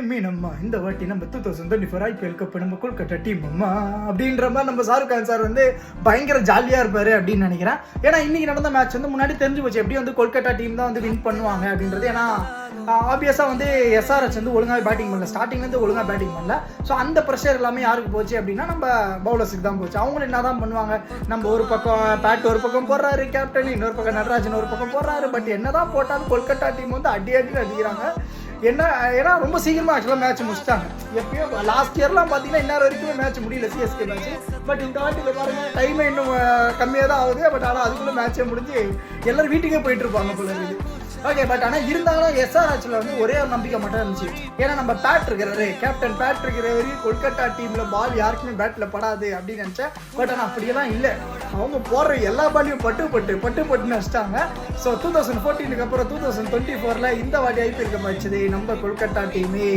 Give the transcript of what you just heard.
மீனம்மா இந்த வாட்டி நம்ம 2024 IPL கப் நம்ம கொல்கட்டா டீம் அம்மா அப்படின்ற மாதிரி நம்ம ஷாருக் கான் சார் வந்து பயங்கர ஜாலியாக இருப்பார் அப்படின்னு நினைக்கிறேன். ஏன்னா இன்னைக்கு நடந்த மேட்ச் வந்து முன்னாடி தெரிஞ்சு போச்சு எப்படி வந்து கொல்கட்டா டீம் தான் வந்து வின் பண்ணுவாங்க அப்படின்றது. ஏன்னா ஆப்வியஸாக வந்து எஸ்ஆர்எச் வந்து ஒழுங்காக பேட்டிங் பண்ணல, ஸ்டார்டிங்லேருந்து ஒழுங்காக பேட்டிங் பண்ணல. ஸோ அந்த ப்ரெஷர் எல்லாமே யாருக்கு போச்சு அப்படின்னா நம்ம பவுலர்ஸுக்கு தான் போச்சு. அவங்களும் என்ன தான் பண்ணுவாங்க, நம்ம ஒரு பக்கம் பேட் ஒரு பக்கம் போடுறாரு கேப்டன், இன்னொரு பக்கம் நடராஜன் ஒரு பக்கம் போடுறாரு. பட் என்ன தான் போட்டாலும் கொல்கட்டா டீம் வந்து அடி அடிக்கிறாங்க. ஏன்னா ரொம்ப சீக்கிரமாக ஆக்சுவலாக மேட்ச் முடிச்சிட்டாங்க. எப்பயும் லாஸ்ட் இயர்லாம் பார்த்தீங்கன்னா இன்னொரு வரைக்குமே மேட்ச் முடியல சிஎஸ்கே மேட்ச். பட் இந்த வாட்டியில் பாருங்கள் டைமே இன்னும் கம்மியாக தான் ஆகுது. பட் ஆனால் அதுக்குள்ளே மேட்சே முடிஞ்சு எல்லோரும் வீட்டுக்கே போயிட்டு இருப்பாங்க போல இருக்குது. ஓகே, பட் ஆனால் இருந்தாலும் எஸ்ஆர்ஹெச்சில் வந்து ஒரே ஒரு நம்பிக்கை மட்டும் இருந்துச்சு. ஏன்னா நம்ம பேட் இருக்கிறாரு, கேப்டன் பேட் இருக்கிற வரையும் கொல்கட்டா டீமில் பால் யாருக்குமே பேட்டில் படாது அப்படின்னு நினச்சேன். பட் ஆனால் அப்படியெல்லாம் இல்லை, அவங்க போடுற எல்லா பாலையும் பட்டுன்னு வச்சிட்டாங்க. ஸோ 2014 அப்புறம் 2024 இந்த வாட்டி ஐபிஎல் கப் அடிச்சது நம்ம கொல்கட்டா டீமே.